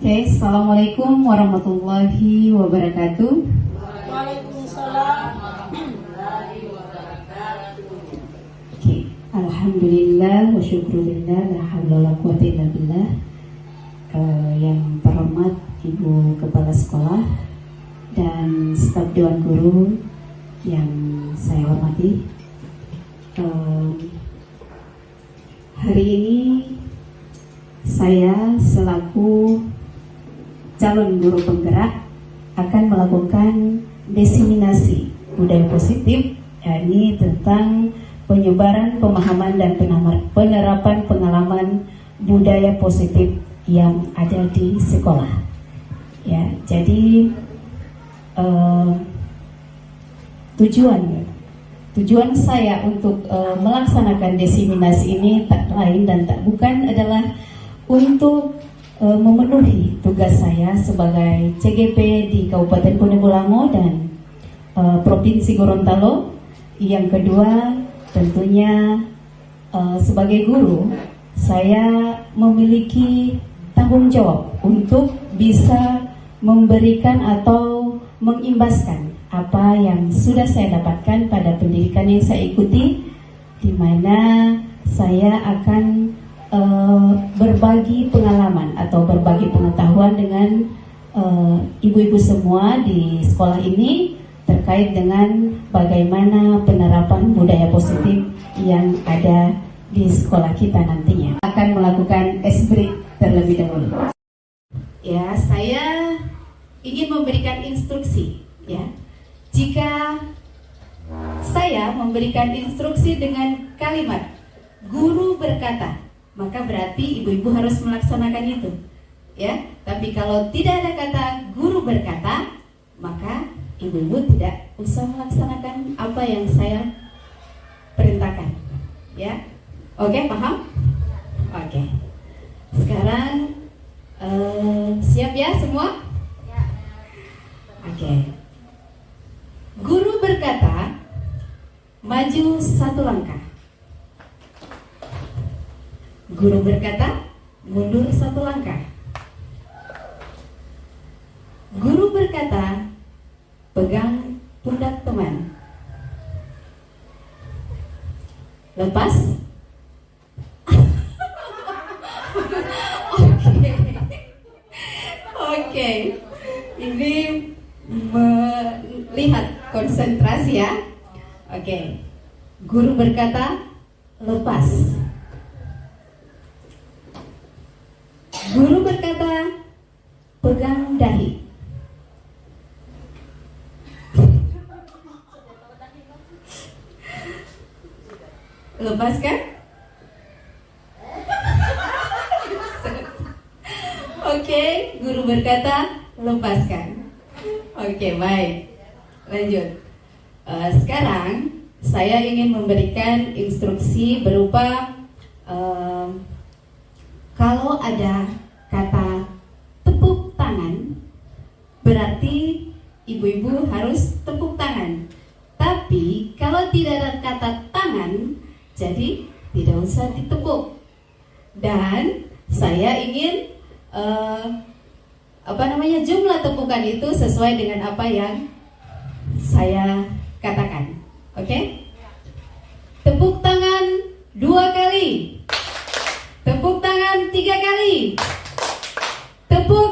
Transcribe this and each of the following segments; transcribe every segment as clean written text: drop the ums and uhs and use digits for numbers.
Oke, Assalamualaikum warahmatullahi wabarakatuh. Waalaikumsalam warahmatullahi wabarakatuh. Oke, Alhamdulillah wa syukurillah, la haula wa la quwata illa billah. Yang terhormat Ibu Kepala Sekolah dan staf Dewan Guru yang saya hormati, hari ini saya selaku calon guru penggerak akan melakukan diseminasi budaya positif, yakni tentang penyebaran pemahaman dan penerapan pengalaman budaya positif yang ada di sekolah. Ya, jadi tujuan saya untuk melaksanakan diseminasi ini tak lain dan tak bukan adalah untuk memenuhi tugas saya sebagai CGP di Kabupaten Bonebulango dan Provinsi Gorontalo. Yang kedua, tentunya sebagai guru saya memiliki tanggung jawab untuk bisa memberikan atau mengimbaskan apa yang sudah saya dapatkan pada pendidikan yang saya ikuti, di mana saya akan berbagi pengalaman atau berbagi pengetahuan dengan ibu-ibu semua di sekolah ini terkait dengan bagaimana penerapan budaya positif yang ada di sekolah kita nantinya. Akan melakukan ice break terlebih dahulu. Ya, saya ingin memberikan instruksi. Ya, jika saya memberikan instruksi dengan kalimat guru berkata, maka berarti ibu-ibu harus melaksanakan itu, ya. Tapi kalau tidak ada kata guru berkata, maka ibu-ibu tidak usah melaksanakan apa yang saya perintahkan, ya. Oke, paham? Oke. Sekarang siap ya semua? Oke. Guru berkata, maju satu langkah. Guru berkata, mundur satu langkah. Guru berkata, pegang pundak teman. Lepas. Oke. Ini melihat konsentrasi ya. Oke. Guru berkata, lepas. Guru berkata, pegang dahi. Lepaskan. Oke, guru berkata, lepaskan. Oke, baik. Lanjut. Sekarang saya ingin memberikan instruksi berupa kalau ada kata tepuk tangan, berarti ibu-ibu harus tepuk tangan. Tapi kalau tidak ada kata tangan, jadi tidak usah ditepuk. Dan saya ingin jumlah tepukan itu sesuai dengan apa yang saya katakan. Oke? Tepuk tangan 2 kali. Tepuk tangan 3 kali. Tepuk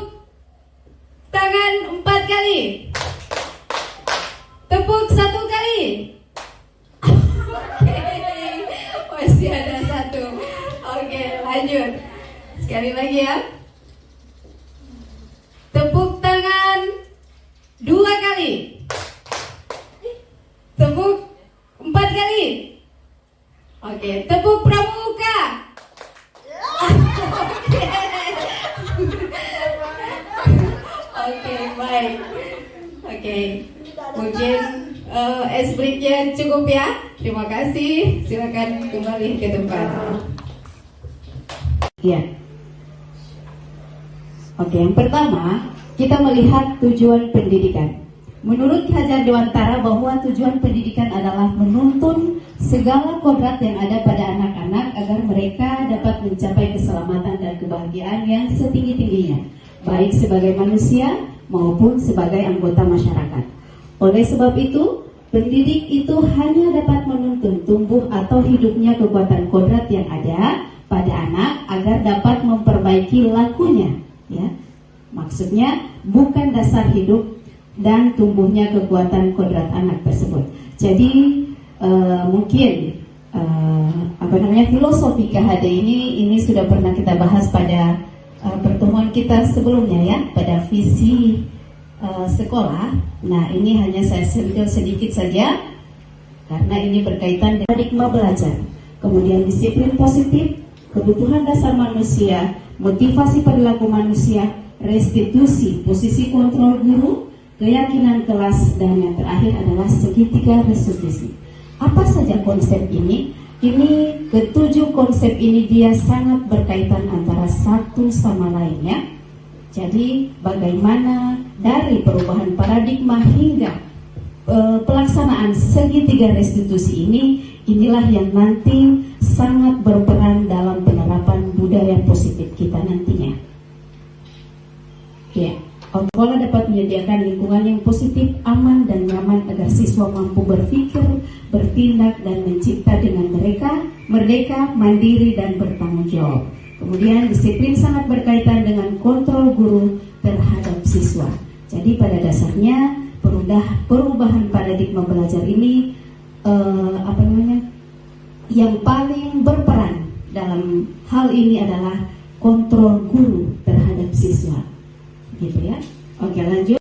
tangan 4 kali. Tepuk 1 kali. Oke, masih ada 1. Oke, lanjut. Sekali lagi ya. Tepuk tangan 2 kali. Tepuk 4 kali. Oke, tepuk pramuka. Oke, baik. Oke, mungkin ice break-nya cukup ya. Terima kasih. Silakan kembali ke tempat. Ya. Oke, yang pertama kita melihat tujuan pendidikan. Menurut Ki Hajar Dewantara bahwa tujuan pendidikan adalah menuntun segala kodrat yang ada pada anak-anak agar mereka dapat mencapai keselamatan dan kebahagiaan yang setinggi-tingginya, baik baik sebagai manusia maupun sebagai anggota masyarakat. Oleh sebab itu, pendidik itu hanya dapat menuntun tumbuh atau hidupnya kekuatan kodrat yang ada pada anak agar dapat memperbaiki lakunya, ya. Maksudnya bukan dasar hidup dan tumbuhnya kekuatan kodrat anak tersebut. Jadi mungkin filosofi KHD ini sudah pernah kita bahas pada pertemuan kita sebelumnya, ya, pada visi sekolah. Nah, ini hanya saya sentil sedikit saja karena ini berkaitan dengan paradigma belajar, kemudian disiplin positif, kebutuhan dasar manusia, motivasi perilaku manusia, restitusi posisi kontrol guru, keyakinan kelas, dan yang terakhir adalah segitiga restitusi. Apa saja konsep ini? Ini ketujuh konsep ini dia sangat berkaitan antara satu sama lainnya. Jadi bagaimana dari perubahan paradigma hingga pelaksanaan segitiga restitusi inilah yang nanti sangat berperan dalam penerapan budaya positif kita nantinya. Ya, sekolah dapat menyediakan lingkungan yang positif, aman, dan nyaman agar siswa mampu berpikir, bertindak, dan mencipta dengan mereka merdeka, mandiri, dan bertanggung jawab. Kemudian disiplin sangat berkaitan dengan kontrol guru terhadap siswa. Jadi pada dasarnya perubahan paradigma belajar ini yang paling berperan dalam hal ini adalah kontrol guru terhadap siswa. Gitu ya. Oke, lanjut.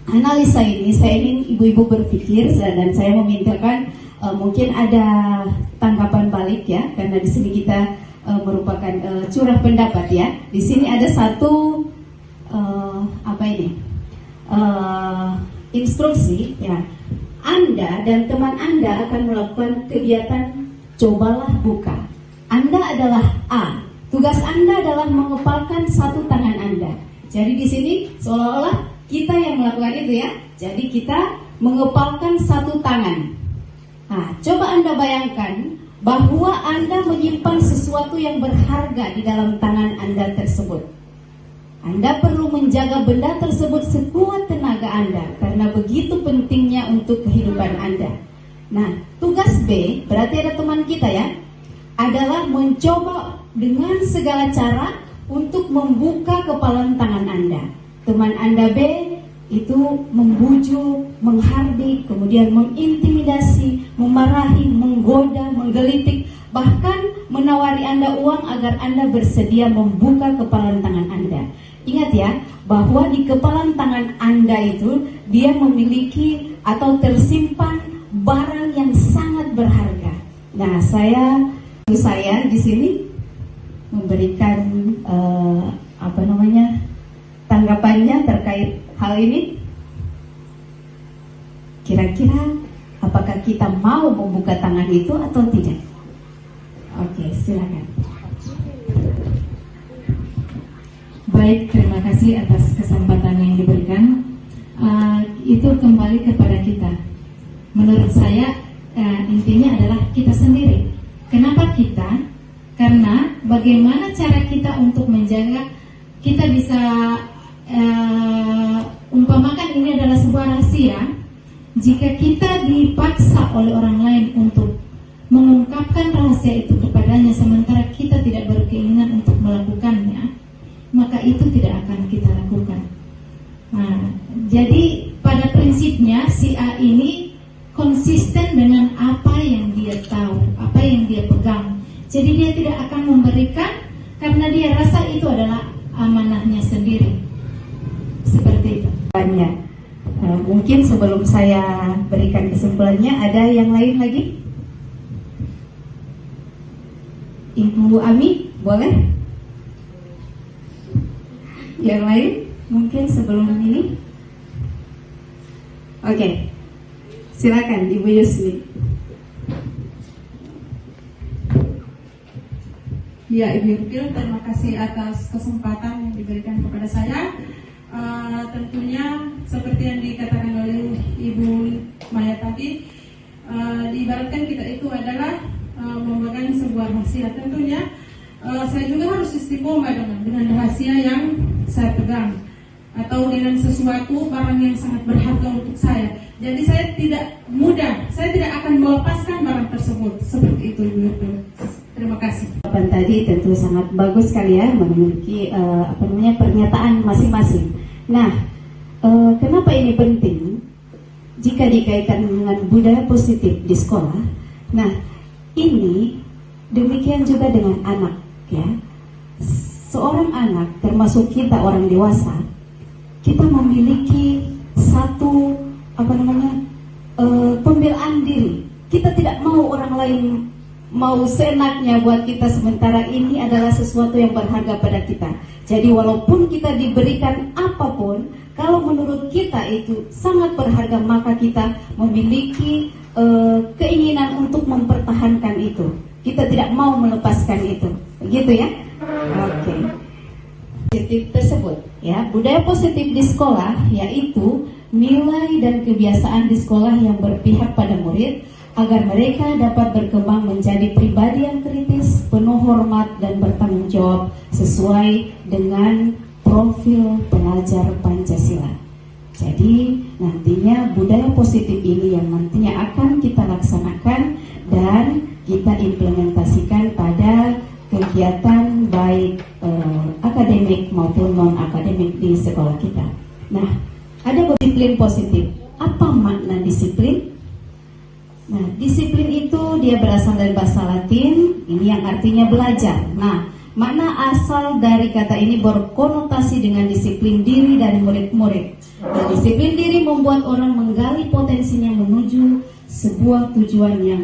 Analisa ini saya ingin ibu-ibu berpikir dan saya memintakan mungkin ada tanggapan balik, ya, karena di sini kita merupakan curah pendapat, ya. Di sini ada satu instruksi, ya. Anda dan teman Anda akan melakukan kegiatan cobalah buka. Anda adalah A. Tugas Anda adalah mengepalkan satu tangan Anda. Jadi di sini seolah-olah kita yang melakukan itu, ya. Jadi kita mengepalkan satu tangan. Nah, coba Anda bayangkan bahwa Anda menyimpan sesuatu yang berharga di dalam tangan Anda tersebut. Anda perlu menjaga benda tersebut sekuat tenaga Anda karena begitu pentingnya untuk kehidupan Anda. Nah, tugas B, berarti ada teman kita, ya, adalah mencoba dengan segala cara untuk membuka kepalan tangan Anda. Teman Anda B itu membujuk, menghardik, kemudian mengintimidasi, memarahi, menggoda, menggelitik, bahkan menawari Anda uang agar Anda bersedia membuka kepalan tangan Anda. Ingat, ya, bahwa di kepalan tangan Anda itu dia memiliki atau tersimpan barang yang sangat berharga. Nah, saya di sini memberikan tanggapannya terkait hal ini. Kira-kira apakah kita mau membuka tangan itu atau tidak? Oke, silakan. Baik, terima kasih atas kesempatan yang diberikan. Itu kembali kepada kita. Menurut saya intinya adalah kita sendiri. Kenapa kita? Karena bagaimana cara kita untuk menjaga, kita bisa umpamakan ini adalah sebuah rahasia. Jika kita dipaksa oleh orang lain untuk mengungkapkan rahasia itu kepadanya sementara kita tidak berkeinginan untuk melakukannya, maka itu tidak akan kita lakukan. Nah, jadi pada prinsipnya si A ini konsisten dengan apa yang dia tahu, apa yang dia pegang. Jadi dia tidak akan memberikan karena dia rasa itu adalah amanahnya sendiri. Seperti itu. Mungkin sebelum saya berikan kesimpulannya, ada yang lain lagi? Ibu Ami, boleh? Yang lain? Mungkin sebelum ini? Oke, silakan Ibu Yusni. Ya, Ibu Yurkil, terima kasih atas kesempatan yang diberikan kepada saya. Tentunya seperti yang dikatakan oleh Ibu Maya tadi, diibaratkan kita itu adalah memegang sebuah rahasia. Tentunya saya juga harus istiqomah dengan rahasia yang saya pegang atau dengan sesuatu barang yang sangat berharga untuk saya. Jadi saya tidak mudah, saya tidak akan melepaskan barang tersebut. Seperti itu, Ibu. Terima kasih. Jawaban tadi tentu sangat bagus sekali ya, memiliki pernyataan masing-masing. Nah, kenapa ini penting? Jika dikaitkan dengan budaya positif di sekolah, nah ini demikian juga dengan anak, ya. Seorang anak, termasuk kita orang dewasa, kita memiliki satu pembelaan diri. Kita tidak mau orang lain mau seenaknya buat kita, sementara ini adalah sesuatu yang berharga pada kita. Jadi walaupun kita diberikan apapun, kalau menurut kita itu sangat berharga, maka kita memiliki keinginan untuk mempertahankan itu. Kita tidak mau melepaskan itu. Begitu ya? Oke. Positif tersebut, ya, budaya positif di sekolah yaitu nilai dan kebiasaan di sekolah yang berpihak pada murid agar mereka dapat berkembang menjadi pribadi yang kritis, penuh hormat dan bertanggung jawab sesuai dengan profil pelajar Pancasila. Jadi nantinya budaya positif ini yang nantinya akan kita laksanakan dan kita implementasikan pada kegiatan baik akademik maupun non-akademik di sekolah kita. Nah, ada disiplin positif. Apa makna disiplin? Nah, disiplin itu dia berasal dari bahasa Latin, ini yang artinya belajar. Nah, makna asal dari kata ini berkonotasi dengan disiplin diri dari murid-murid. Nah, disiplin diri membuat orang menggali potensinya menuju sebuah tujuan yang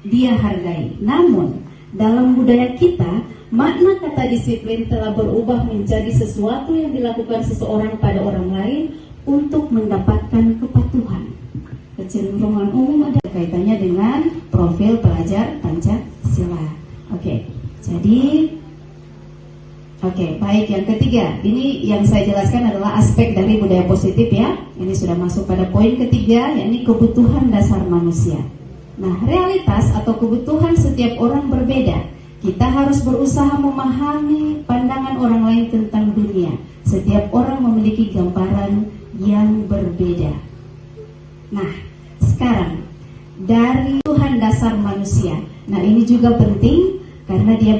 dia hargai. Namun, dalam budaya kita, makna kata disiplin telah berubah menjadi sesuatu yang dilakukan seseorang pada orang lain untuk mendapatkan kepatuhan. Kecenderungan umum ada kaitannya dengan profil pelajar Pancasila. Oke, baik, yang ketiga, ini yang saya jelaskan adalah aspek dari budaya positif ya. Ini sudah masuk pada poin ketiga, yakni kebutuhan dasar manusia. Nah, realitas atau kebutuhan setiap orang berbeda. Kita harus berusaha memahami pandangan orang lain tentang dunia. Setiap orang memiliki gambaran yang berbeda. Nah, sekarang dari kebutuhan dasar manusia. Nah, ini juga penting karena dia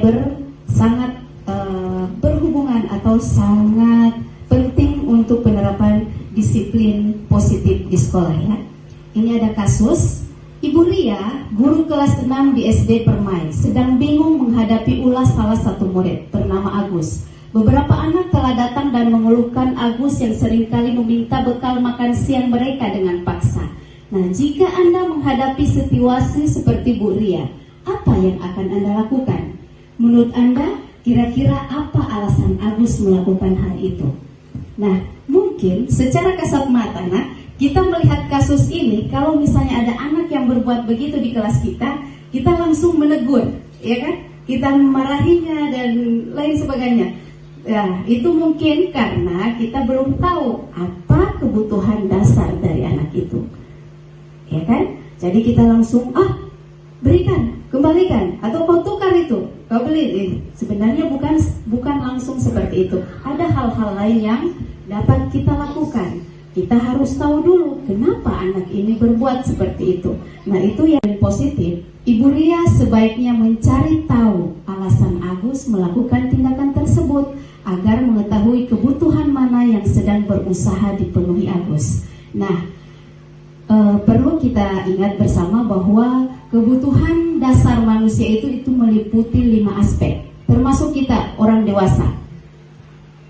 sangat berhubungan atau sangat penting untuk penerapan disiplin positif di sekolah ya. Ini ada kasus Ibu Ria, guru kelas 6 di SD Permai, sedang bingung menghadapi ulas salah satu murid bernama Agus. Beberapa anak telah datang dan mengeluhkan Agus yang seringkali meminta bekal makan siang mereka dengan paksa. Nah, jika Anda menghadapi situasi seperti Bu Ria, apa yang akan Anda lakukan? Menurut Anda, kira-kira apa alasan Agus melakukan hal itu? Nah, mungkin secara kasat mata, kita melihat kasus ini, kalau misalnya ada anak yang berbuat begitu di kelas kita langsung menegur, ya kan? Kita memarahinya dan lain sebagainya. Ya, itu mungkin karena kita belum tahu apa kebutuhan dasar dari anak itu, ya kan? Jadi kita langsung berikan, kembalikan, atau kau tukar itu, kau beli. Sebenarnya bukan langsung seperti itu. Ada hal-hal lain yang dapat kita lakukan. Kita harus tahu dulu kenapa anak ini berbuat seperti itu. Nah, itu yang positif. Ibu Ria sebaiknya mencari tahu alasan Agus melakukan tindakan tersebut agar mengetahui kebutuhan mana yang sedang berusaha dipenuhi Agus. Nah, perlu kita ingat bersama bahwa kebutuhan dasar manusia itu meliputi 5 aspek, termasuk kita orang dewasa,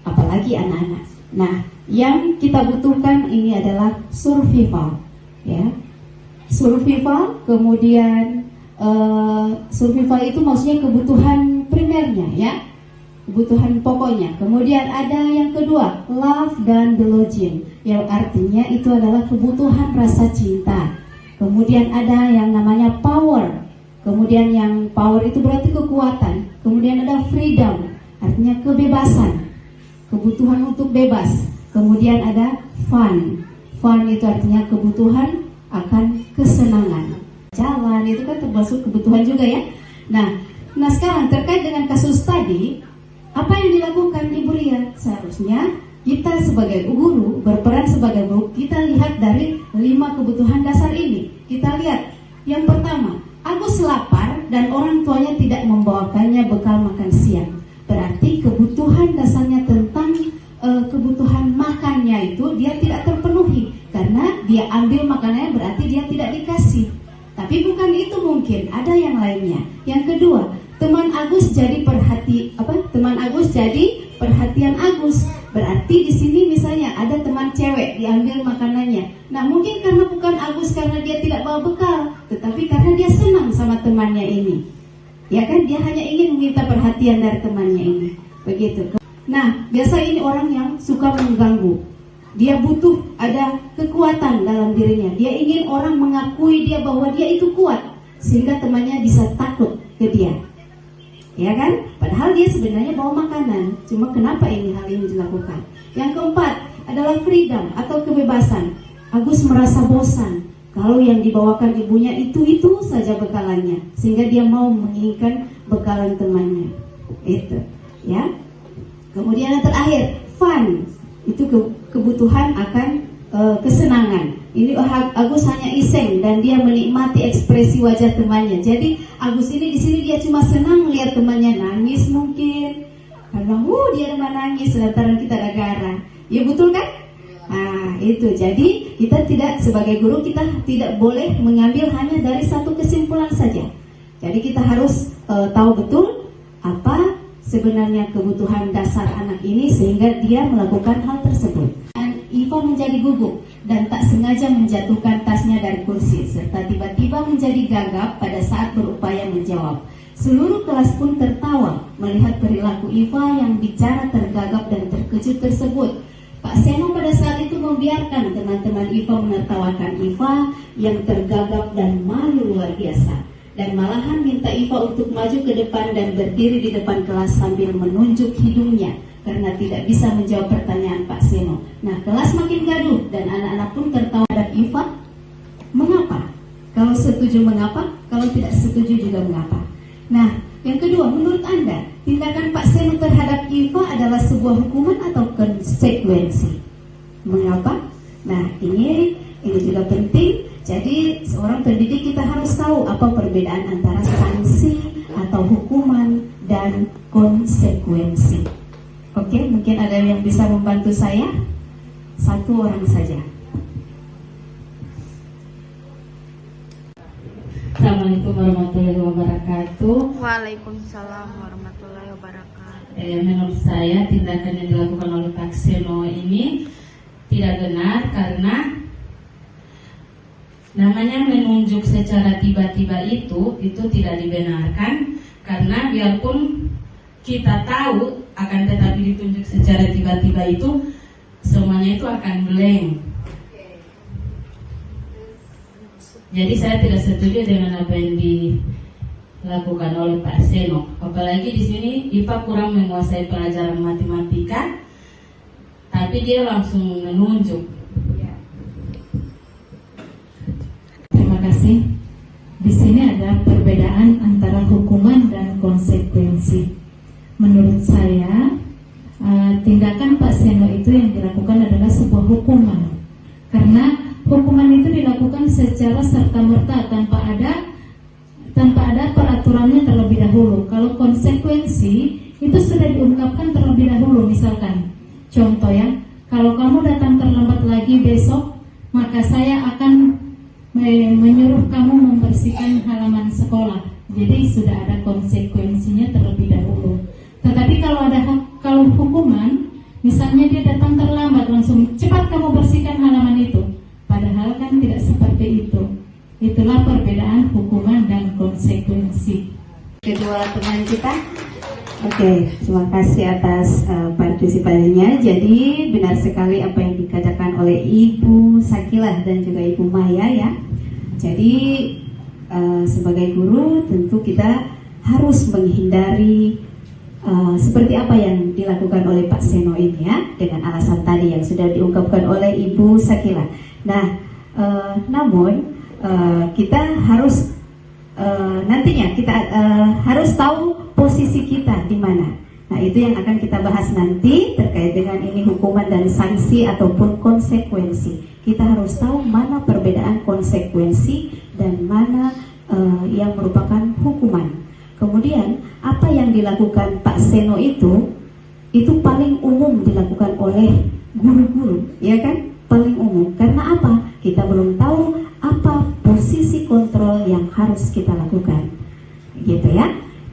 apalagi anak-anak. Nah, yang kita butuhkan ini adalah survival, ya. Survival, kemudian survival itu maksudnya kebutuhan primernya, ya, kebutuhan pokoknya. Kemudian ada yang kedua, love dan belonging, yang artinya itu adalah kebutuhan rasa cinta. Kemudian ada yang namanya power. Kemudian yang power itu berarti kekuatan. Kemudian ada freedom, artinya kebebasan, kebutuhan untuk bebas. Kemudian ada fun. Fun itu artinya kebutuhan akan kesenangan. Jalan itu kan termasuk kebutuhan juga ya. Nah, Nah sekarang terkait dengan kasus tadi, apa yang dilakukan Ibu Lia? Seharusnya kita sebagai guru, berperan sebagai guru, kita lihat dari 5 kebutuhan dasar ini. Kita lihat, yang pertama, Agus lapar dan orang tuanya tidak membawakannya bekal makan siang. Berarti kebutuhan dasarnya tentang kebutuhan makannya itu dia tidak terpenuhi. Karena dia ambil makanannya berarti dia tidak dikasih. Tapi bukan itu, mungkin ada yang lainnya. Yang kedua, teman Agus jadi perhatian Agus. Berarti di sini misalnya ada teman cewek diambil makanannya. Nah mungkin karena bukan Agus karena dia tidak bawa bekal, tetapi karena dia senang sama temannya ini. Ya kan, dia hanya ingin meminta perhatian dari temannya ini. Begitu. Nah biasa ini orang yang suka mengganggu. Dia butuh ada kekuatan dalam dirinya. Dia ingin orang mengakui dia bahwa dia itu kuat, sehingga temannya bisa takut ke dia. Ya kan? Padahal dia sebenarnya bawa makanan. Cuma kenapa hal ini dilakukan? Yang keempat adalah freedom atau kebebasan. Agus merasa bosan kalau yang dibawakan ibunya itu saja bekalannya, sehingga dia mau menginginkan bekalan temannya. Itu, ya. Kemudian yang terakhir, fun. Itu kebutuhan akan kesenangan. Ini Agus hanya iseng dan dia menikmati ekspresi wajah temannya. Jadi Agus ini di sini dia cuma senang melihat temannya nangis mungkin. Karena dia menangis lantaran kita gara-gara. Ya betul kan? Nah, itu. Jadi kita tidak, sebagai guru kita tidak boleh mengambil hanya dari satu kesimpulan saja. Jadi kita harus tahu betul apa sebenarnya kebutuhan dasar anak ini sehingga dia melakukan hal tersebut. Iva menjadi gugup dan tak sengaja menjatuhkan tasnya dari kursi serta tiba-tiba menjadi gagap pada saat berupaya menjawab. Seluruh kelas pun tertawa melihat perilaku Iva yang bicara tergagap dan terkejut tersebut. Pak Seno pada saat itu membiarkan teman-teman Iva menertawakan Iva yang tergagap dan malu luar biasa, dan malahan minta Iva untuk maju ke depan dan berdiri di depan kelas sambil menunjuk hidungnya karena tidak bisa menjawab pertanyaan Pak Seno. Nah, kelas makin gaduh dan anak-anak pun tertawa dan Iva. Mengapa? Kalau setuju mengapa? Kalau tidak setuju juga mengapa? Nah, yang kedua, menurut Anda, tindakan Pak Seno terhadap Iva adalah sebuah hukuman atau konsekuensi? Mengapa? Nah, ini juga penting. Jadi, seorang pendidik kita harus tahu apa perbedaan antara sanksi atau hukuman dan konsekuensi. Oke, mungkin ada yang bisa membantu saya? Satu orang saja. Assalamualaikum warahmatullahi wabarakatuh. Waalaikumsalam warahmatullahi wabarakatuh. Menurut saya tindakan yang dilakukan oleh Pak Seno ini tidak benar karena namanya menunjuk secara tiba-tiba itu tidak dibenarkan, karena biarpun kita tahu akan tetapi ditunjuk secara tiba-tiba itu semuanya itu akan blank. Jadi saya tidak setuju dengan apa yang dilakukan oleh Pak Seno. Apalagi di sini Iva kurang menguasai pelajaran matematika, tapi dia langsung menunjuk. Terima kasih. Di sini ada perbedaan antara hukuman dan konsekuensi. Menurut saya, tindakan Pak Seno itu yang dilakukan adalah sebuah hukuman. Karena hukuman itu dilakukan secara serta-merta tanpa ada peraturannya terlebih dahulu. Kalau konsekuensi itu sudah diungkapkan terlebih dahulu. Misalkan, contoh ya, kalau kamu datang terlambat lagi besok, maka saya akan menyuruh kamu membersihkan halaman sekolah. Jadi sudah ada konsekuensinya terlebih dahulu. Tetapi kalau hukuman, misalnya dia datang terlambat, langsung cepat kamu bersihkan halaman itu. Padahal kan tidak seperti itu. Itulah perbedaan hukuman dan konsekuensi. Kedua teman kita. Oke, terima kasih atas partisipasinya. Jadi benar sekali apa yang dikatakan oleh Ibu Sakilah dan juga Ibu Maya ya. Jadi sebagai guru tentu kita harus menghindari seperti apa yang dilakukan oleh Pak Seno ini ya, dengan alasan tadi yang sudah diungkapkan oleh Ibu Sakila. Nah, namun kita harus nantinya kita harus tahu itu yang akan kita bahas nanti terkait dengan ini hukuman dan sanksi ataupun konsekuensi. Kita harus tahu mana perbedaan konsekuensi dan mana yang merupakan hukuman. Kemudian apa yang dilakukan Pak Seno itu paling umum dilakukan oleh guru-guru, ya kan? Paling umum. Karena apa? Kita belum tahu apa posisi kontrol yang harus kita lakukan. Gitu ya.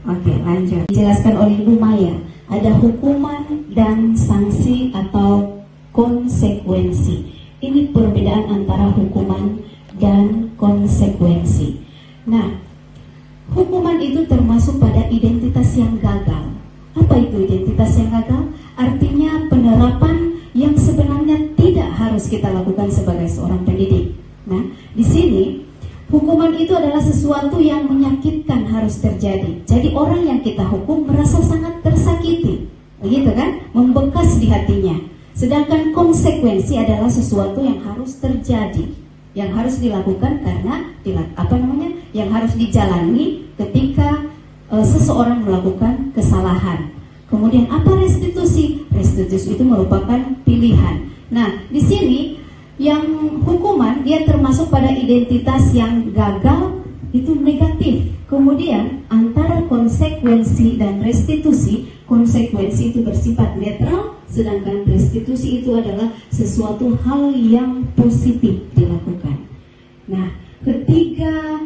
Oke, lanjut. Dijelaskan oleh Ibu Maya, ada hukuman dan sanksi atau konsekuensi. Ini perbedaan antara hukuman dan konsekuensi. Nah, hukuman itu termasuk pada identitas yang gagal. Apa itu identitas yang gagal? Artinya penerapan yang sebenarnya tidak harus kita lakukan sebagai seorang pendidik. Nah, di sini hukuman itu adalah sesuatu yang menyakitkan harus terjadi. Jadi orang yang kita hukum merasa sangat tersakiti, begitu kan? Membekas di hatinya. Sedangkan konsekuensi adalah sesuatu yang harus terjadi, yang harus dilakukan karena yang harus dijalani ketika seseorang melakukan kesalahan. Kemudian apa restitusi? Restitusi itu merupakan pilihan. Nah, di sini yang hukuman dia termasuk pada identitas yang gagal, itu negatif. Kemudian antara konsekuensi dan restitusi, konsekuensi itu bersifat netral, sedangkan restitusi itu adalah sesuatu hal yang positif dilakukan. Nah, ketiga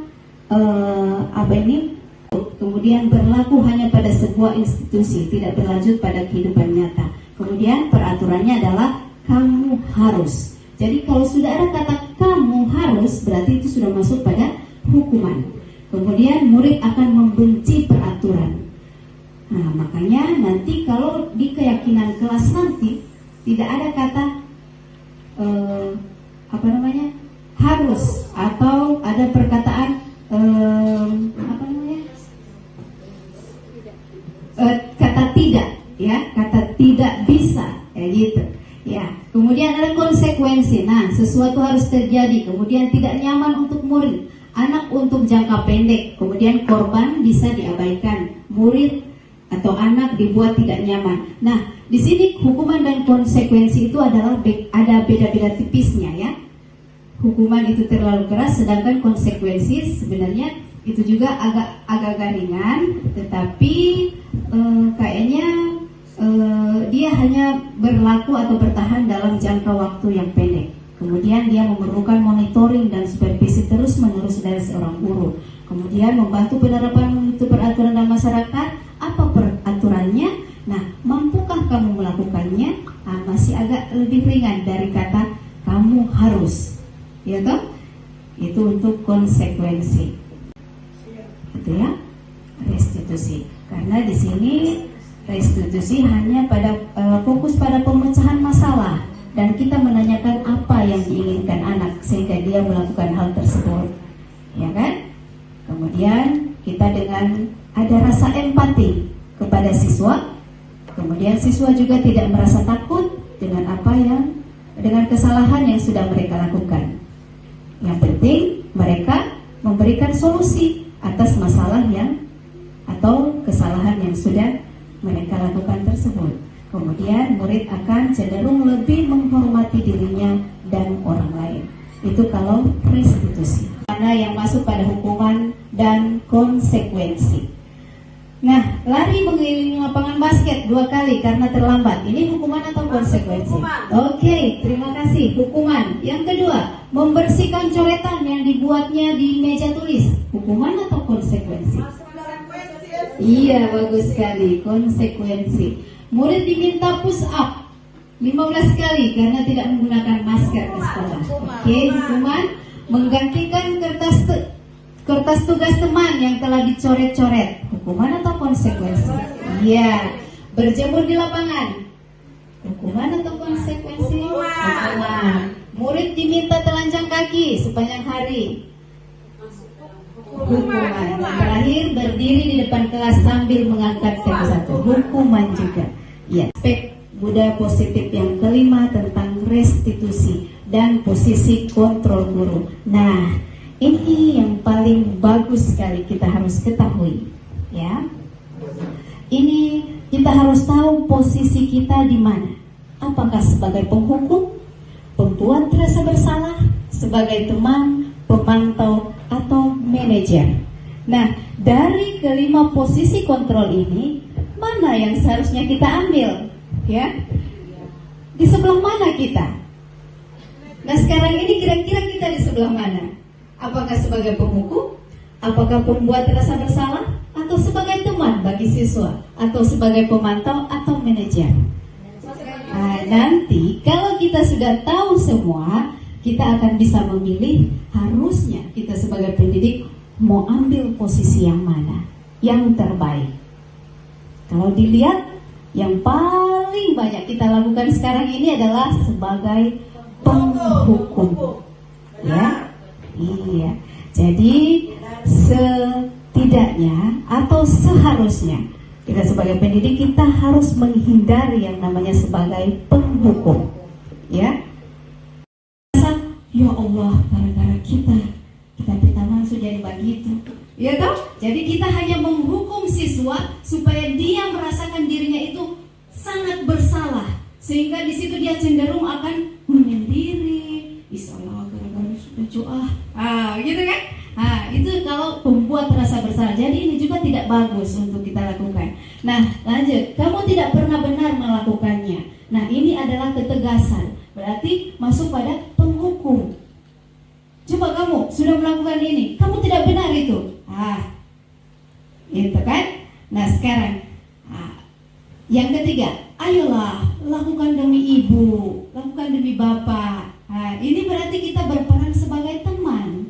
kemudian berlaku hanya pada sebuah institusi, tidak berlanjut pada kehidupan nyata. Kemudian peraturannya adalah kamu harus. Jadi kalau sudah ada kata kamu harus, berarti itu sudah masuk pada hukuman. Kemudian murid akan membenci peraturan. Nah, makanya nanti kalau di keyakinan kelas nanti tidak ada kata harus, atau ada perkataan kata tidak, ya, kata tidak bisa, kayak gitu. Ya, kemudian ada konsekuensi. Nah, sesuatu harus terjadi, kemudian tidak nyaman untuk murid, anak untuk jangka pendek, kemudian korban bisa diabaikan, murid atau anak dibuat tidak nyaman. Nah, di sini hukuman dan konsekuensi itu adalah ada beda-beda tipisnya, ya. Hukuman itu terlalu keras, sedangkan konsekuensi sebenarnya itu juga agak ringan, tetapi kayaknya dia hanya berlaku atau bertahan dalam jangka waktu yang pendek. Kemudian dia memerlukan monitoring dan supervisi terus-menerus dari seorang guru. Kemudian membantu penerapan itu peraturan dalam masyarakat. Apa peraturannya? Nah, mampukah kamu melakukannya? Nah, masih agak lebih ringan dari kata kamu harus, ya toh? Itu untuk konsekuensi. Itu ya, restitusi. Karena di sini restitusi hanya pada fokus pada pemecahan masalah, dan kita menanyakan apa yang diinginkan anak sehingga dia melakukan hal tersebut, ya kan? Kemudian kita dengan ada rasa empati kepada siswa, kemudian siswa juga tidak merasa takut dengan dengan kesalahan yang sudah mereka lakukan. Yang penting mereka memberikan solusi atas masalah atau kesalahan yang sudah mereka lakukan tersebut. Kemudian murid akan cenderung lebih menghormati dirinya dan orang lain. Itu kalau restitusi. Mana yang masuk pada hukuman dan konsekuensi. Nah, lari mengelilingi lapangan basket 2 kali karena terlambat. Ini hukuman atau konsekuensi? Oke, terima kasih. Hukuman. Yang kedua, membersihkan coretan yang dibuatnya di meja tulis. Hukuman atau konsekuensi? Iya, bagus sekali. Konsekuensi. Murid diminta push up 15 kali karena tidak menggunakan masker ke sekolah. Oke, hukuman. Menggantikan kertas tugas teman yang telah dicoret-coret. Hukuman atau konsekuensi? Iya. Berjemur di lapangan. Hukuman atau konsekuensi? Hukuman. Murid diminta telanjang kaki sepanjang hari. Hukuman. Dan terakhir, berdiri di depan kelas sambil mengangkat kaki satu. Hukuman juga. Ya. Aspek budaya positif yang kelima tentang restitusi dan posisi kontrol guru. Nah, ini yang paling bagus sekali kita harus ketahui, ya. Ini kita harus tahu posisi kita di mana. Apakah sebagai penghukum, pembuat rasa bersalah, sebagai teman, pemantau, atau manajer. Nah, dari kelima posisi kontrol ini, mana yang seharusnya kita ambil? Ya, di sebelah mana kita? Nah, sekarang ini kira-kira kita di sebelah mana? Apakah sebagai penghukum? Apakah pembuat rasa bersalah? Atau sebagai teman bagi siswa? Atau sebagai pemantau atau manajer? Nah, nanti kalau kita sudah tahu semua, kita akan bisa memilih harusnya kita sebagai pendidik mau ambil posisi yang mana, yang terbaik. Kalau dilihat, yang paling banyak kita lakukan sekarang ini adalah sebagai penghukum. Ya, iya. Jadi setidaknya atau seharusnya kita sebagai pendidik kita harus menghindari yang namanya sebagai penghukum. Ya. Ya Allah, gara-gara kita pertama sudah begitu. Ya toh? Jadi kita hanya menghukum siswa supaya dia merasakan dirinya itu sangat bersalah, sehingga di situ dia cenderung akan menyendiri. Isalah gara-gara sudah doa. Gitu kan? Itu kalau pembuat rasa bersalah. Jadi ini juga tidak bagus untuk kita lakukan. Nah, lanjut. Kamu tidak pernah benar melakukannya. Nah, ini adalah ketegasan. Berarti masuk pada penghukum. Coba kamu sudah melakukan ini, kamu tidak benar itu. Itu kan? Nah, sekarang yang ketiga, ayolah lakukan demi ibu, lakukan demi bapak. Ini berarti kita berperan sebagai teman.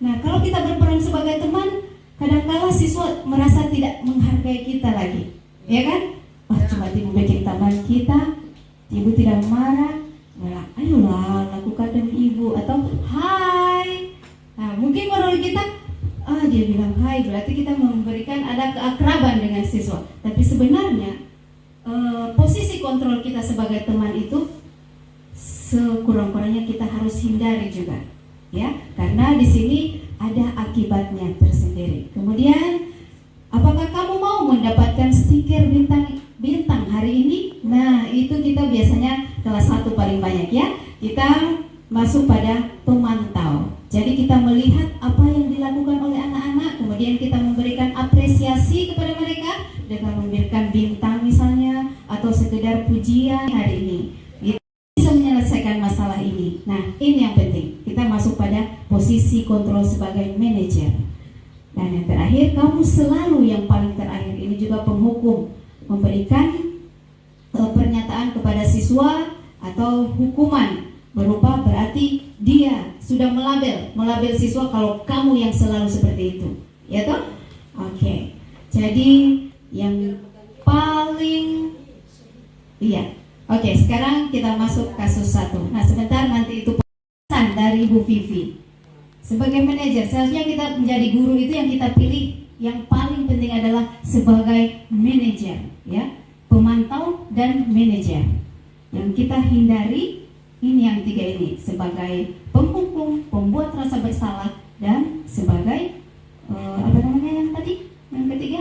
Nah, kalau kita berperan sebagai teman, kadang-kala siswa merasa tidak menghargai kita lagi, ya kan? Cuma ibu bikin taman kita, ibu tidak marah. Nah, ayolah lakukan demi ibu, atau hai. Mungkin menurut kita, dia bilang hai, berarti kita memberikan ada keakraban dengan siswa. Tapi sebenarnya posisi kontrol kita sebagai teman itu sekurang-kurangnya kita harus hindari juga, ya, karena di sini ada akibatnya tersendiri. Kemudian, apakah kamu mau mendapatkan stiker bintang hari ini? Nah, itu kita biasanya kelas 1 paling banyak, ya. Kita masuk pada pemantau. Jadi kita melihat apa yang dilakukan oleh anak-anak, kemudian kita memberikan apresiasi kepada mereka dengan memberikan bintang misalnya, atau sekedar pujian hari ini. Kita bisa menyelesaikan masalah ini. Nah, ini yang penting. Kita masuk pada posisi kontrol sebagai manajer. Dan yang terakhir, kamu selalu yang paling terakhir ini juga penghukum, memberikan pernyataan kepada siswa atau hukuman berupa berarti dia sudah melabel siswa kalau kamu yang selalu seperti itu, ya toh? Oke. Jadi yang paling Oke, sekarang kita masuk kasus 1. Nah, sebentar, nanti itu pesan dari Bu Vivi. Sebagai manajer, seharusnya kita menjadi guru itu yang kita pilih yang paling penting adalah sebagai manajer, ya, pemantau dan manajer. Yang kita hindari ini yang 3 ini, sebagai penghukum, pembuat rasa bersalah, dan sebagai yang tadi, yang ketiga,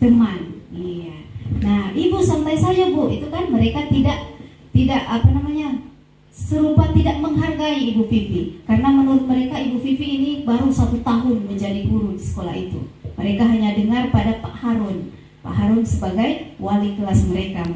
teman. Iya. Nah, ibu santai saja Bu, itu kan mereka tidak serupa tidak menghargai Ibu Vivi, karena menurut mereka Ibu Vivi ini baru 1 tahun menjadi guru di sekolah itu. Mereka hanya dengar pada Pak Harun sebagai wali kelas mereka.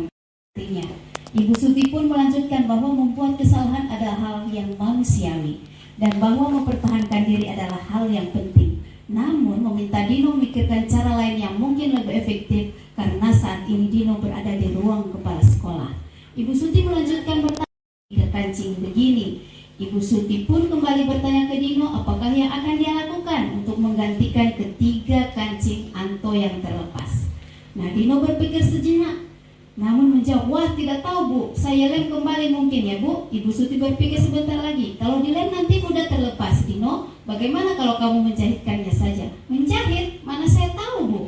Artinya, Ibu Suti pun melanjutkan bahwa membuat kesalahan adalah hal yang manusiawi dan bahwa mempertahankan diri adalah hal yang penting. Namun meminta Dino memikirkan cara lain yang mungkin lebih efektif karena saat ini Dino berada di ruang kepala sekolah. Ibu Suti melanjutkan bertanya, "Tiga kancing begini." Ibu Suti pun kembali bertanya ke Dino apakah yang akan dia lakukan untuk menggantikan ketiga kancing Anto yang terlepas. Nah, Dino berpikir sejenak, namun menjawab, "Wah, tidak tahu Bu, saya lem kembali mungkin ya Bu." Ibu Suti berpikir sebentar lagi, "Kalau dilem nanti mudah terlepas Dino, bagaimana kalau kamu menjahitkannya saja?" "Menjahit? Mana saya tahu Bu."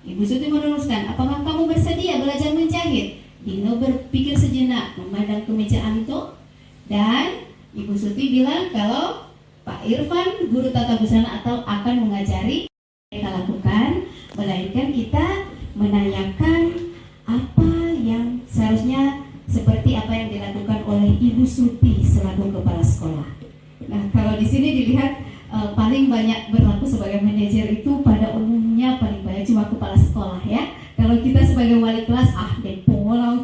Ibu Suti meneruskan, "Apakah kamu bersedia belajar menjahit?" Dino berpikir sejenak, memandang ke meja Anto, dan Ibu Suti bilang kalau Pak Irfan, guru tata busana, atau akan mengajari, kita lakukan, melainkan kita menanyakan apa yang seharusnya seperti apa yang dilakukan oleh Ibu Suti selaku kepala sekolah. Nah, kalau di sini dilihat paling banyak berlaku sebagai manajer itu pada umumnya paling banyak cuma kepala sekolah ya. Kalau kita sebagai wali kelas, pola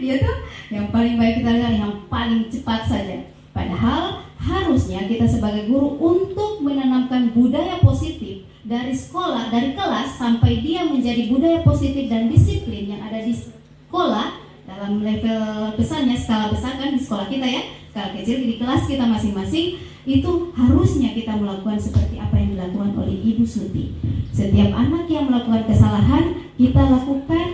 iya tuh, yang paling baik kita lihat yang paling cepat saja. Padahal harusnya kita sebagai guru untuk menanamkan budaya positif dari sekolah, dari kelas sampai dia menjadi budaya positif dan disiplin yang ada di sekolah dalam level besarnya, skala besar kan di sekolah kita ya, skala kecil di kelas kita masing-masing, itu harusnya kita melakukan seperti apa yang dilakukan oleh Ibu Suti. Setiap anak yang melakukan kesalahan, kita lakukan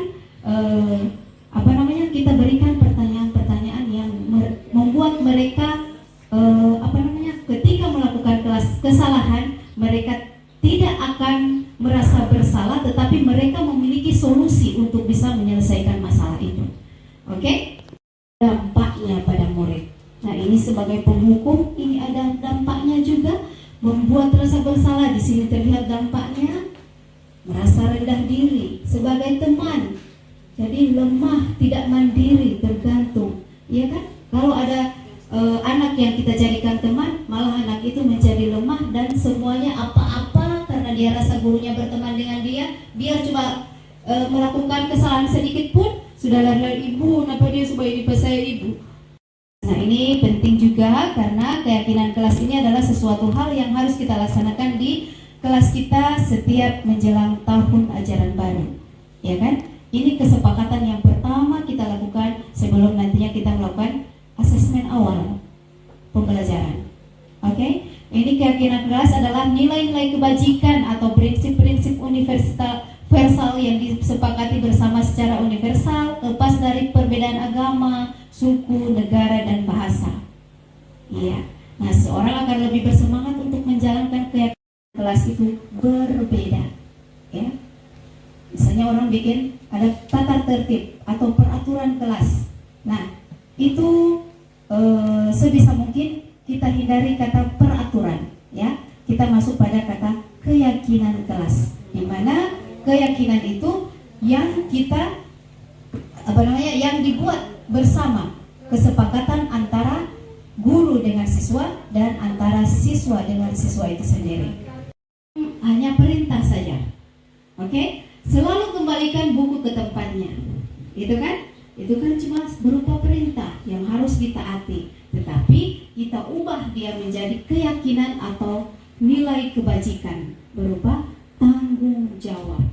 kita berikan pertanyaan-pertanyaan yang membuat mereka ketika melakukan kesalahan, mereka tidak akan merasa bersalah, tetapi mereka memiliki solusi untuk bisa menyelesaikan masalah itu. Oke? Dampaknya pada murid. Nah, ini sebagai penghukum, ini ada dampaknya juga, membuat rasa bersalah. Di sini terlihat dampaknya, merasa rendah diri sebagai teman. Jadi lemah, tidak mandiri, tergantung. Iya kan? Kalau ada anak yang kita jadikan teman, malah anak itu menjadi lemah dan semuanya apa-apa karena dia rasa gurunya berteman dengan dia. Dia coba melakukan kesalahan sedikit pun sudah lari ibu, kenapa dia supaya saya ibu. Nah, ini penting juga karena keyakinan kelas ini adalah sesuatu hal yang harus kita laksanakan di kelas kita setiap menjelang tahun ajaran baru, ya kan? Ini kesepakatan yang pertama kita lakukan sebelum nantinya kita melakukan asesmen awal pembelajaran. Oke? Ini keyakinan kelas adalah nilai-nilai kebajikan atau prinsip-prinsip universal yang disepakati bersama secara universal, lepas dari perbedaan agama, suku, negara, dan bahasa. Iya. Nah, seorang akan lebih bersemangat untuk menjalankan keyakinan kelas itu berbeda. Ya. Misalnya orang bikin ada tata tertib atau peraturan kelas. Nah, itu sebisa mungkin kita hindari kata peraturan, ya. Kita masuk pada kata keyakinan kelas, di mana keyakinan itu yang kita yang dibuat bersama, kesepakatan antara guru dengan siswa dan antara siswa dengan siswa itu sendiri. Hanya perintah saja, oke? Selalu kembalikan buku ke tempatnya, itu kan cuma berupa perintah yang harus ditaati, tetapi kita ubah dia menjadi keyakinan atau nilai kebajikan berupa tanggung jawab.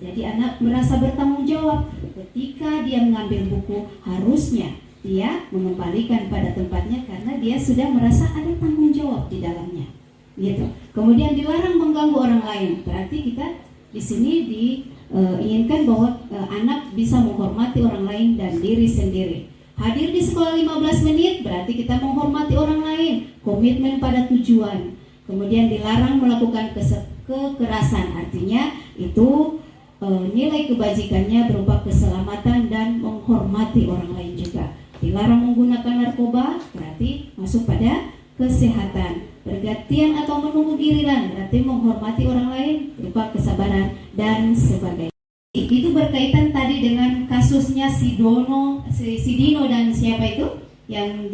Jadi anak merasa bertanggung jawab ketika dia mengambil buku, harusnya dia mengembalikan pada tempatnya karena dia sudah merasa ada tanggung jawab di dalamnya, gitu. Kemudian dilarang mengganggu orang lain, berarti kita di sini diinginkan bahwa anak bisa menghormati orang lain dan diri sendiri. Hadir di sekolah 15 menit berarti kita menghormati orang lain, komitmen pada tujuan. Kemudian dilarang melakukan kekerasan, artinya itu nilai kebajikannya berupa keselamatan dan menghormati orang lain juga. Dilarang menggunakan narkoba berarti masuk pada kesehatan. Bergantian atau menunggu giliran berarti menghormati orang lain berupa kesabaran dan sebagainya. Itu berkaitan tadi dengan kasusnya si Dino dan siapa itu yang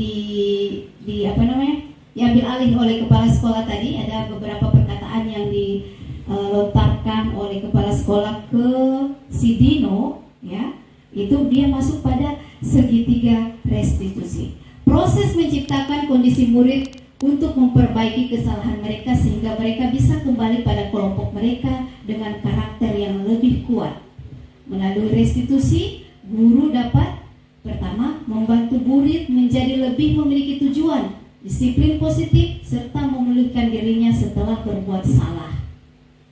diambil alih oleh kepala sekolah tadi. Ada beberapa perkataan yang dilontarkan oleh kepala sekolah ke si Dino, ya. Itu dia masuk pada segitiga restitusi. Proses menciptakan kondisi murid untuk memperbaiki kesalahan mereka sehingga mereka bisa kembali pada kelompok mereka dengan karakter yang lebih kuat. Melalui restitusi, guru dapat pertama membantu murid menjadi lebih memiliki tujuan, disiplin positif, serta memulihkan dirinya setelah berbuat salah.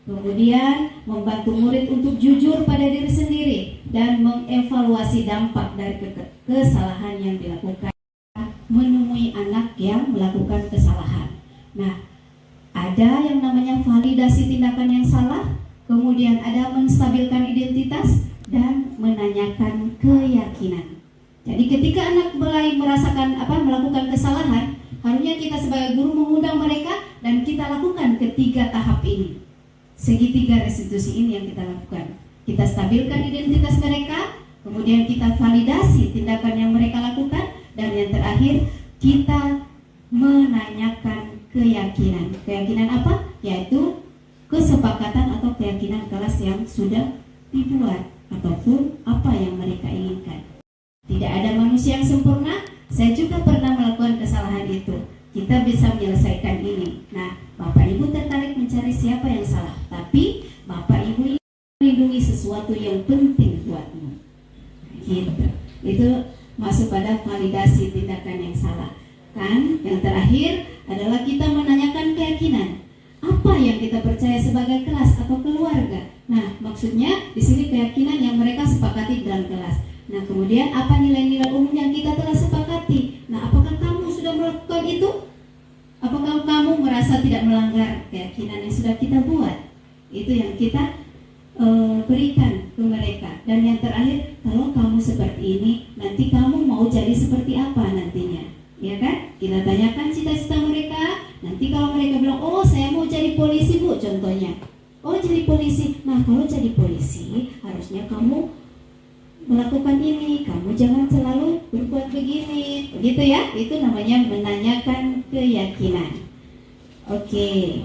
Kemudian membantu murid untuk jujur pada diri sendiri dan mengevaluasi dampak dari kesalahan yang dilakukan. Menemui anak yang melakukan kesalahan. Nah, ada yang namanya validasi tindakan yang salah, kemudian ada menstabilkan identitas dan menanyakan keyakinan. Jadi ketika anak mulai melakukan kesalahan, harusnya kita sebagai guru mengundang mereka dan kita lakukan ketiga tahap ini. Segitiga restitusi ini yang kita lakukan. kita stabilkan identitas mereka, kemudian kita validasi tindakan yang mereka lakukan, dan yang terakhir kita menanyakan keyakinan. Keyakinan apa? Yaitu kesepakatan atau keyakinan kelas yang sudah dibuat ataupun apa yang mereka inginkan. Tidak ada manusia yang sempurna. Saya juga pernah melakukan kesalahan itu. Kita bisa menyelesaikan ini. Nah, Bapak Ibu tertarik mencari siapa yang salah, tapi Bapak Ibu ingin melindungi sesuatu yang penting buatmu. Gitu. Itu masuk pada validasi tindakan yang salah. Kan? Yang terakhir adalah kita menanyakan keyakinan. Apa yang kita percaya sebagai kelas atau keluarga? Nah, maksudnya di sini keyakinan yang mereka sepakati dalam kelas. Nah, kemudian apa nilai-nilai umum yang kita telah sepakati? Nah, apakah kamu sudah melakukan itu? Apakah kamu merasa tidak melanggar keyakinan yang sudah kita buat? Itu yang kita berikan ke mereka. Dan yang terakhir, kalau kamu seperti ini, nanti kamu mau jadi seperti apa nantinya? Ya kan? Kita tanyakan cita-cita mereka. Nanti kalau mereka bilang, oh saya mau jadi polisi Bu, contohnya. Oh jadi polisi. Nah kalau jadi polisi, harusnya kamu melakukan ini. Kamu jangan selalu berbuat begini. Begitu ya? Itu namanya menanyakan keyakinan. Oke.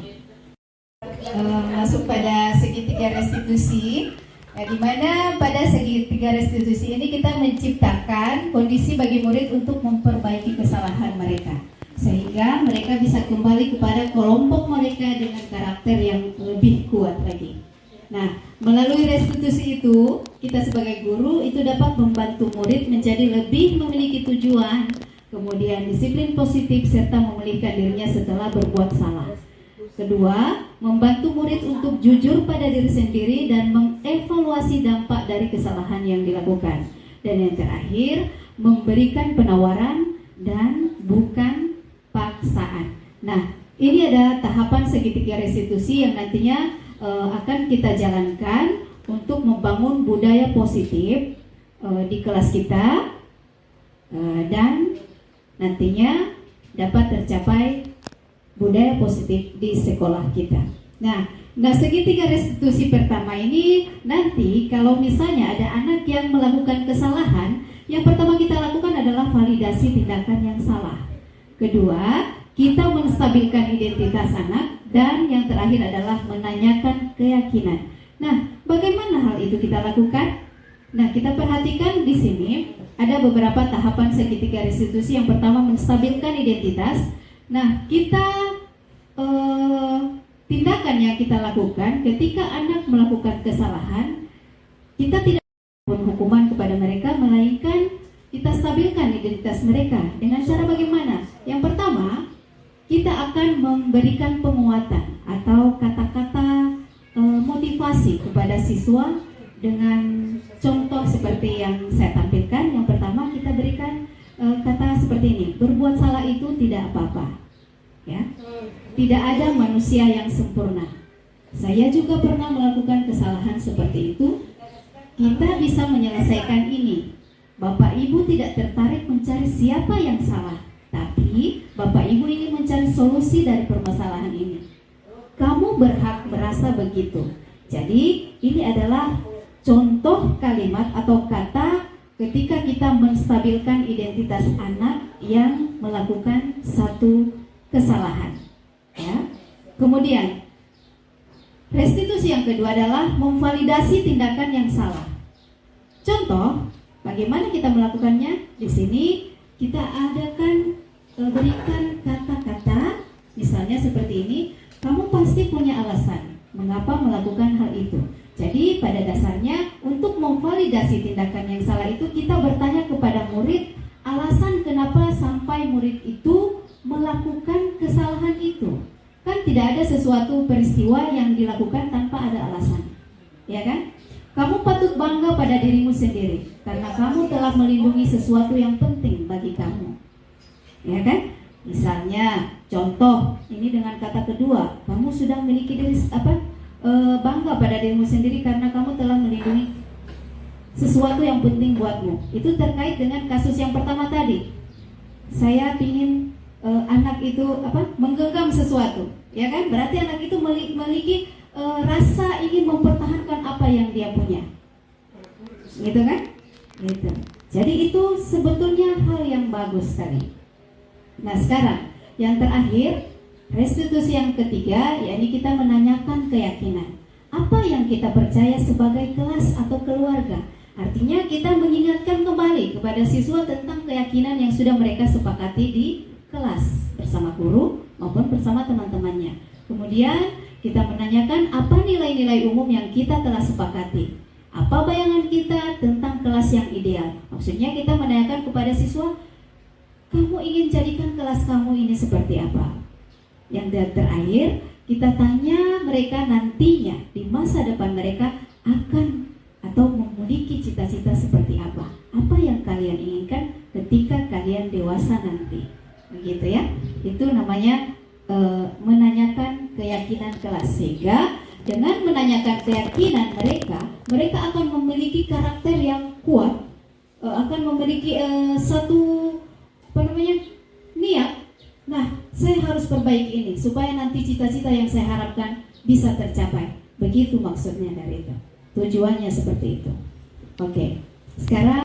Masuk pada segitiga restitusi. Di mana pada segitiga restitusi ini kita menciptakan kondisi bagi murid untuk memperbaiki kesalahan mereka, sehingga mereka bisa kembali kepada kelompok mereka dengan karakter yang lebih kuat lagi. Nah, melalui restitusi itu, kita sebagai guru itu dapat membantu murid menjadi lebih memiliki tujuan, kemudian disiplin positif, serta memulihkan dirinya setelah berbuat salah. Kedua, membantu murid untuk jujur pada diri sendiri dan mengevaluasi dampak dari kesalahan yang dilakukan. Dan yang terakhir, memberikan penawaran dan bukan paksaan. Nah, ini ada tahapan segitiga restitusi yang nantinya akan kita jalankan untuk membangun budaya positif di kelas kita dan nantinya dapat tercapai budaya positif di sekolah kita. Nah, segitiga restitusi pertama ini nanti kalau misalnya ada anak yang melakukan kesalahan, yang pertama kita lakukan adalah validasi tindakan yang salah. Kedua, kita menstabilkan identitas anak, dan yang terakhir adalah menanyakan keyakinan. Nah, bagaimana hal itu kita lakukan? Nah, kita perhatikan di sini ada beberapa tahapan segitiga restitusi. Yang pertama, menstabilkan identitas. Nah, kita tindakan yang kita lakukan ketika anak melakukan kesalahan, kita tidak melakukan hukuman kepada mereka, melainkan kita stabilkan identitas mereka. Dengan cara bagaimana? Yang pertama, kita akan memberikan penguatan atau kata-kata motivasi kepada siswa dengan contoh seperti yang saya tampilkan. Yang pertama, kita berikan kata seperti ini: berbuat salah itu tidak apa-apa. Ya, tidak ada manusia yang sempurna. Saya juga pernah melakukan kesalahan seperti itu. Kita bisa menyelesaikan ini. Bapak Ibu tidak tertarik mencari siapa yang salah, tapi Bapak Ibu ingin mencari solusi dari permasalahan ini. Kamu berhak merasa begitu. Jadi ini adalah contoh kalimat atau kata ketika kita menstabilkan identitas anak yang melakukan satu kesalahan. Ya. Kemudian restitusi yang kedua adalah memvalidasi tindakan yang salah. Contoh, bagaimana kita melakukannya? Di sini kita adakan berikan kata-kata, misalnya seperti ini: kamu pasti punya alasan mengapa melakukan hal itu. Jadi pada dasarnya untuk memvalidasi tindakan yang salah itu kita bertanya kepada murid alasan kenapa sampai murid itu melakukan kesalahan itu. Kan tidak ada sesuatu peristiwa yang dilakukan tanpa ada alasan, ya kan? Kamu patut bangga pada dirimu sendiri karena kamu telah melindungi sesuatu yang penting bagi kamu, ya kan? Misalnya contoh ini dengan kata kedua, kamu sudah memiliki diri bangga pada dirimu sendiri karena kamu telah melindungi sesuatu yang penting buatmu. Itu terkait dengan kasus yang pertama tadi. Saya ingin anak itu menggenggam sesuatu, ya kan? Berarti anak itu memiliki rasa ingin mempertahankan apa yang dia punya. Gitu kan? Gitu. Jadi itu sebetulnya hal yang bagus sekali. Nah sekarang yang terakhir, restitusi yang ketiga, yakni kita menanyakan keyakinan. Apa yang kita percaya sebagai kelas atau keluarga? Artinya kita mengingatkan kembali kepada siswa tentang keyakinan yang sudah mereka sepakati di kelas bersama guru maupun bersama teman-temannya. Kemudian kita menanyakan apa nilai-nilai umum yang kita telah sepakati. Apa bayangan kita tentang kelas yang ideal? Maksudnya kita menanyakan kepada siswa, kamu ingin jadikan kelas kamu ini seperti apa? Yang terakhir, kita tanya mereka nantinya di masa depan mereka akan atau memiliki cita-cita seperti apa? Apa yang kalian inginkan ketika kalian dewasa nanti? Begitu ya? Itu namanya menanyakan keyakinan kelas. Sehingga dengan menanyakan keyakinan mereka akan memiliki karakter yang kuat, akan memiliki satu niat. Nah, saya harus perbaiki ini supaya nanti cita-cita yang saya harapkan bisa tercapai. Begitu maksudnya dari itu. Tujuannya seperti itu. Oke. Sekarang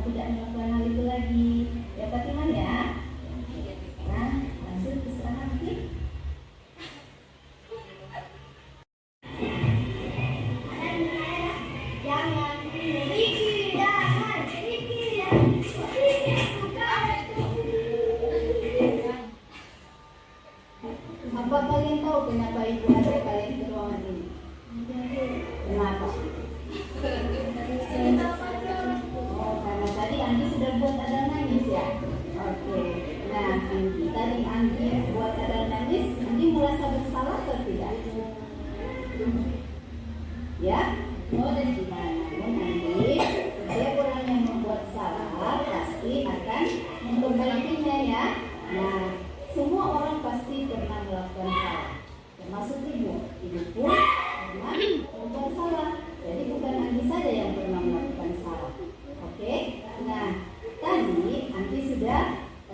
tidak melakukan hal itu lagi. Ya Fatimah ya. Nah, lanjut ke selanjutnya. Apa kalian tahu kenapa ibu ada kalian ke ruangan ini? Kenapa? Oh, karena tadi Andi sudah buat ada nangis ya? Oke. Nah, tadi Andi buat ada nangis, Andi merasa bersalah atau tidak? Ya? Oh, dan gimana Andi? Setiap orang yang membuat salah pasti akan memperbaikinya ya. Nah, semua orang pasti pernah melakukan salah, termasuk ibu. Ibu pun pernah melakukan salah. Jadi bukan Andi saja yang pernah melakukan salah. Oke? Nah, tadi Andi sudah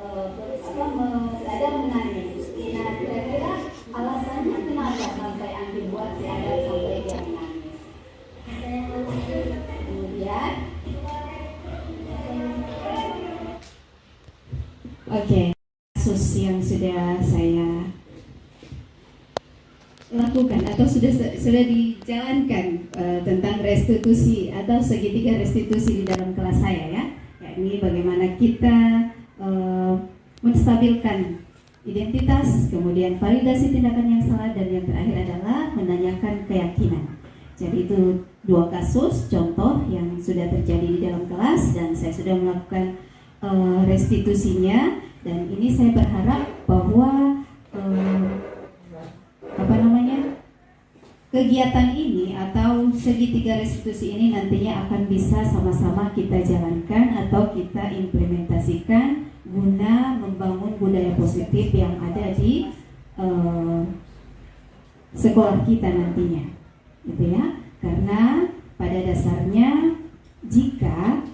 ada menangis. Nah, kira-kira alasannya kenapa sampai Andi buat si Ada sampai dia menangis? Kemudian, oke. Kasus yang sudah saya lakukan atau sudah dijalankan tentang restitusi atau segitiga restitusi di dalam kelas saya ya, yakni bagaimana kita menstabilkan identitas, kemudian validasi tindakan yang salah, dan yang terakhir adalah menanyakan keyakinan. Jadi itu 2 kasus contoh yang sudah terjadi di dalam kelas dan saya sudah melakukan restitusinya. Dan ini saya berharap bahwa kegiatan ini atau segitiga restitusi ini nantinya akan bisa sama-sama kita jalankan atau kita implementasikan guna membangun budaya positif yang ada di sekolah kita nantinya, gitu ya. Karena pada dasarnya jika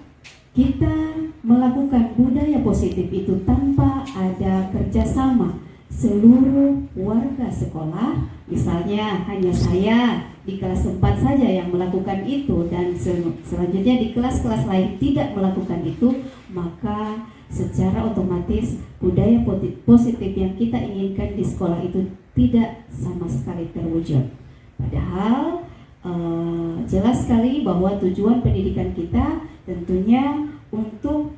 kita melakukan budaya positif itu tanpa ada kerjasama seluruh warga sekolah, misalnya hanya saya di kelas 4 saja yang melakukan itu dan selanjutnya di kelas-kelas lain tidak melakukan itu, maka secara otomatis budaya positif yang kita inginkan di sekolah itu tidak sama sekali terwujud. Padahal jelas sekali bahwa tujuan pendidikan kita tentunya untuk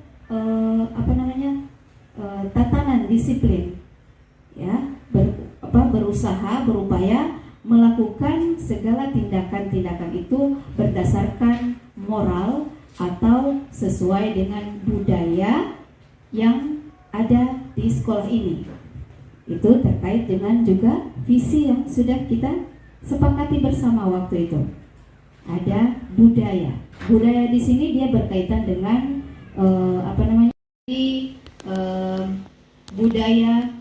tatanan disiplin ya, berupaya melakukan segala tindakan-tindakan itu berdasarkan moral atau sesuai dengan budaya yang ada di sekolah ini. Itu terkait dengan juga visi yang sudah kita sepakati bersama waktu itu. Ada budaya. Budaya di sini dia berkaitan dengan budaya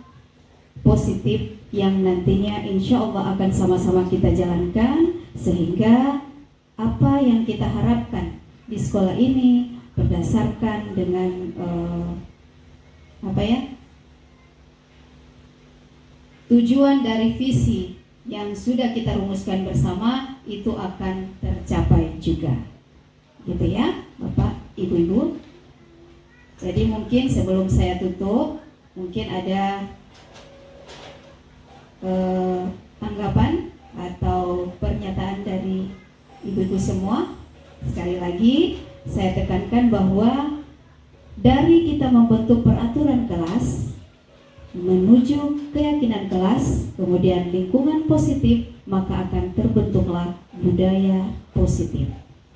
positif yang nantinya insya Allah akan sama-sama kita jalankan sehingga apa yang kita harapkan di sekolah ini berdasarkan dengan tujuan dari visi yang sudah kita rumuskan bersama itu akan tercapai juga, gitu ya Bapak Ibu-Ibu. Jadi mungkin sebelum saya tutup, mungkin ada tanggapan atau pernyataan dari ibu-ibu semua. Sekali lagi saya tekankan bahwa dari kita membentuk peraturan kelas menuju keyakinan kelas, kemudian lingkungan positif, maka akan terbentuklah budaya positif.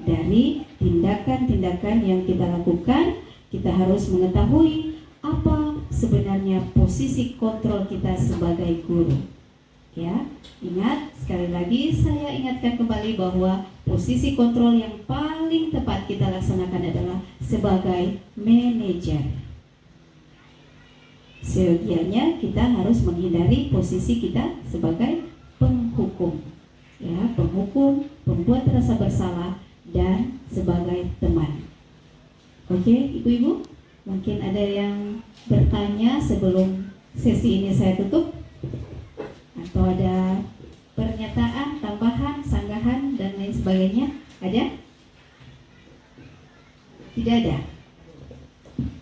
Dari tindakan-tindakan yang kita lakukan, kita harus mengetahui apa sebenarnya posisi kontrol kita sebagai guru. Ya, ingat sekali lagi saya ingatkan kembali bahwa posisi kontrol yang paling tepat kita laksanakan adalah sebagai manajer. Seyogianya kita harus menghindari posisi kita sebagai penghukum, ya, penghukum, pembuat rasa bersalah, dan sebagai teman. Oke, ibu-ibu, mungkin ada yang bertanya sebelum sesi ini saya tutup, atau ada pernyataan, tambahan, sanggahan, dan lain sebagainya? Ada? Tidak ada?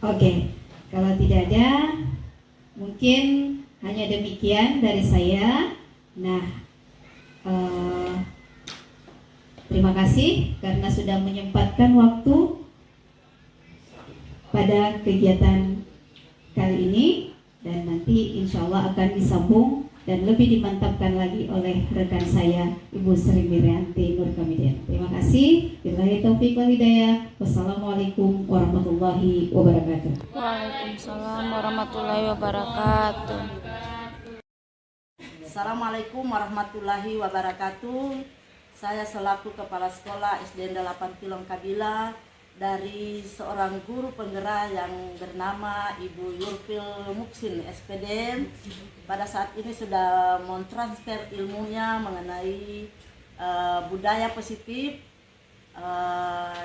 Oke, kalau tidak ada, mungkin hanya demikian dari saya. Nah, terima kasih karena sudah menyempatkan waktu pada kegiatan kali ini, dan nanti insya Allah akan disambung dan lebih dimantapkan lagi oleh rekan saya Ibu Sri Mirianti Nur Kamidyan. Terima kasih. Billahi taufiq wal hidayah. Wassalamualaikum warahmatullahi wabarakatuh. Waalaikumsalam warahmatullahi wabarakatuh. Assalamualaikum warahmatullahi wabarakatuh. Saya selaku Kepala Sekolah SDN 8 Tilong Kabila dari seorang guru penggerak yang bernama Ibu Yulfil Muksin SPD. Pada saat ini sudah mentransfer ilmunya mengenai budaya positif,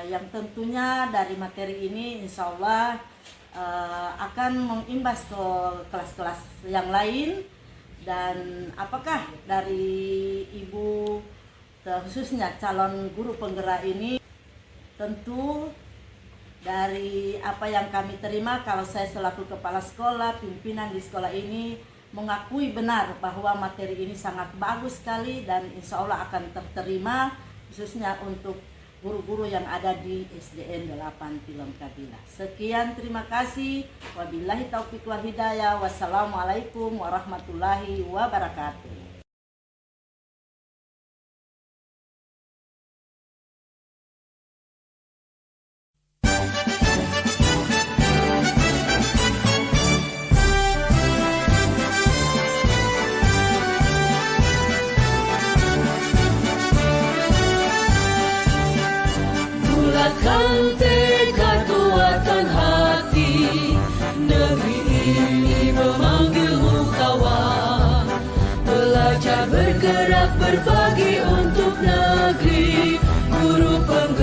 yang tentunya dari materi ini insya Allah akan mengimbas ke kelas-kelas yang lain. Dan apakah dari Ibu khususnya calon guru penggerak ini, tentu dari apa yang kami terima, kalau saya selaku kepala sekolah, pimpinan di sekolah ini mengakui benar bahwa materi ini sangat bagus sekali dan insya Allah akan terterima khususnya untuk guru-guru yang ada di SDN 8 Tilong Kabila. Sekian, terima kasih. Wabillahi taufiq wal hidayah. Wassalamualaikum warahmatullahi wabarakatuh. Bulatkan tekad, kuatkan hati, negeri ini memanggilmu kawan. Belajar bergerak berbagi untuk negeri, guru penggerak.